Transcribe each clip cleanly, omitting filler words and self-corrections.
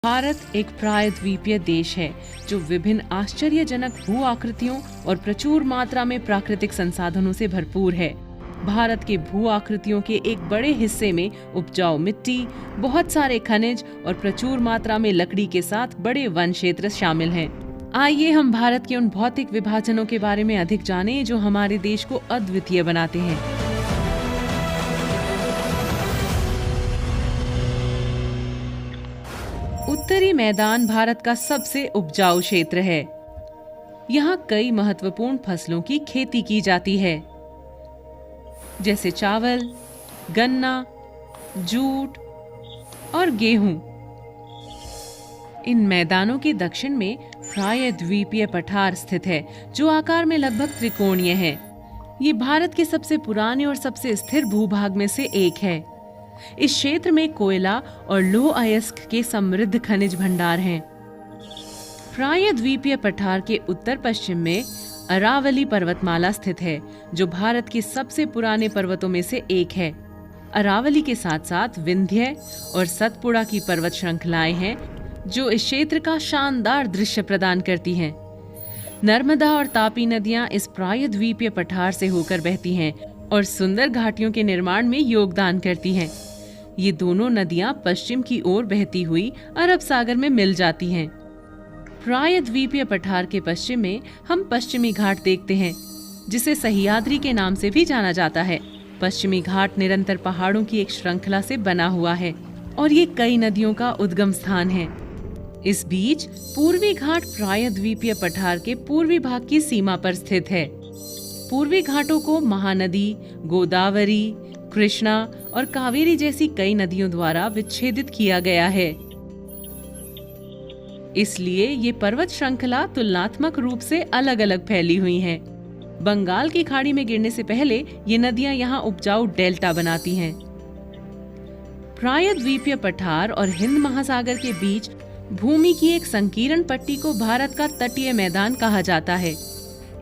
भारत एक प्रायद्वीपीय देश है जो विभिन्न आश्चर्यजनक भू आकृतियों और प्रचुर मात्रा में प्राकृतिक संसाधनों से भरपूर है। भारत के भू आकृतियों के एक बड़े हिस्से में उपजाऊ मिट्टी, बहुत सारे खनिज और प्रचुर मात्रा में लकड़ी के साथ बड़े वन क्षेत्र शामिल हैं। आइए हम भारत के उन भौतिक विभाजनों के बारे में अधिक जानें जो हमारे देश को अद्वितीय बनाते हैं। उत्तरी मैदान भारत का सबसे उपजाऊ क्षेत्र है। यहाँ कई महत्वपूर्ण फसलों की खेती की जाती है, जैसे चावल, गन्ना, जूट और गेहूं। इन मैदानों के दक्षिण में प्रायद्वीपीय पठार स्थित है, जो आकार में लगभग त्रिकोणीय है। ये भारत के सबसे पुराने और सबसे स्थिर भूभाग में से एक है। इस क्षेत्र में कोयला और लौह अयस्क के समृद्ध खनिज भंडार हैं। प्रायद्वीपीय पठार के उत्तर पश्चिम में अरावली पर्वतमाला स्थित है, जो भारत के सबसे पुराने पर्वतों में से एक है। अरावली के साथ साथ विंध्य और सतपुड़ा की पर्वत श्रृंखलाएं हैं, जो इस क्षेत्र का शानदार दृश्य प्रदान करती हैं। नर्मदा और तापी नदियां इस प्रायद्वीपीय पठार से होकर बहती हैं और सुंदर घाटियों के निर्माण में योगदान करती हैं। ये दोनों नदियां पश्चिम की ओर बहती हुई अरब सागर में मिल जाती हैं। प्रायद्वीपीय पठार के पश्चिम में हम पश्चिमी घाट देखते हैं, जिसे सह्याद्री के नाम से भी जाना जाता है। पश्चिमी घाट निरंतर पहाड़ों की एक श्रृंखला से बना हुआ है और ये कई नदियों का उद्गम स्थान है। इस बीच पूर्वी घाट प्रायद्वीपीय पठार के पूर्वी भाग की सीमा पर स्थित है। पूर्वी घाटों को महानदी, गोदावरी, कृष्णा और कावेरी जैसी कई नदियों द्वारा विच्छेदित किया गया है। इसलिए ये पर्वत श्रृंखला तुलनात्मक रूप से अलग अलग फैली हुई हैं। बंगाल की खाड़ी में गिरने से पहले ये नदियां यहाँ उपजाऊ डेल्टा बनाती हैं। प्रायद्वीपीय पठार और हिंद महासागर के बीच भूमि की एक संकीर्ण पट्टी को भारत का तटीय मैदान कहा जाता है।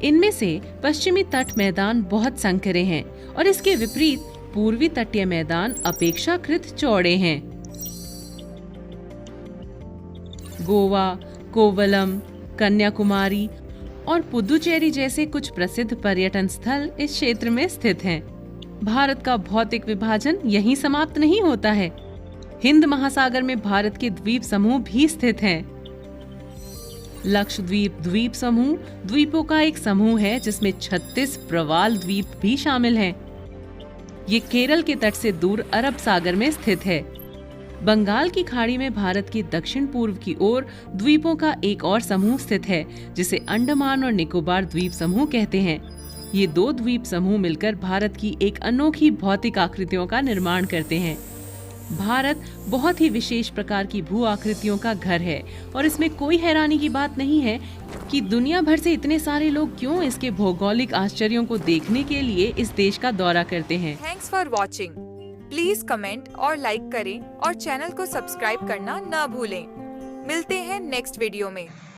इनमें से पश्चिमी तट मैदान बहुत संकरे हैं और इसके विपरीत पूर्वी तटीय मैदान अपेक्षाकृत चौड़े हैं। गोवा, कोवलम, कन्याकुमारी और पुदुचेरी जैसे कुछ प्रसिद्ध पर्यटन स्थल इस क्षेत्र में स्थित हैं। भारत का भौतिक विभाजन यहीं समाप्त नहीं होता है। हिंद महासागर में भारत के द्वीप समूह भी स्थित हैं। लक्षद्वीप द्वीप समूह द्वीपों का एक समूह है, जिसमें 36 प्रवाल द्वीप भी शामिल हैं। ये केरल के तट से दूर अरब सागर में स्थित है। बंगाल की खाड़ी में भारत के दक्षिण पूर्व की ओर द्वीपों का एक और समूह स्थित है, जिसे अंडमान और निकोबार द्वीप समूह कहते हैं। ये दो द्वीप समूह मिलकर भारत की एक अनोखी भौतिक आकृतियों का निर्माण करते हैं। भारत बहुत ही विशेष प्रकार की भू आकृतियों का घर है और इसमें कोई हैरानी की बात नहीं है कि दुनिया भर से इतने सारे लोग क्यों इसके भौगोलिक आश्चर्यों को देखने के लिए इस देश का दौरा करते हैं। Thanks for watching. Please comment और लाइक करें और चैनल को सब्सक्राइब करना न भूलें। मिलते हैं नेक्स्ट वीडियो में।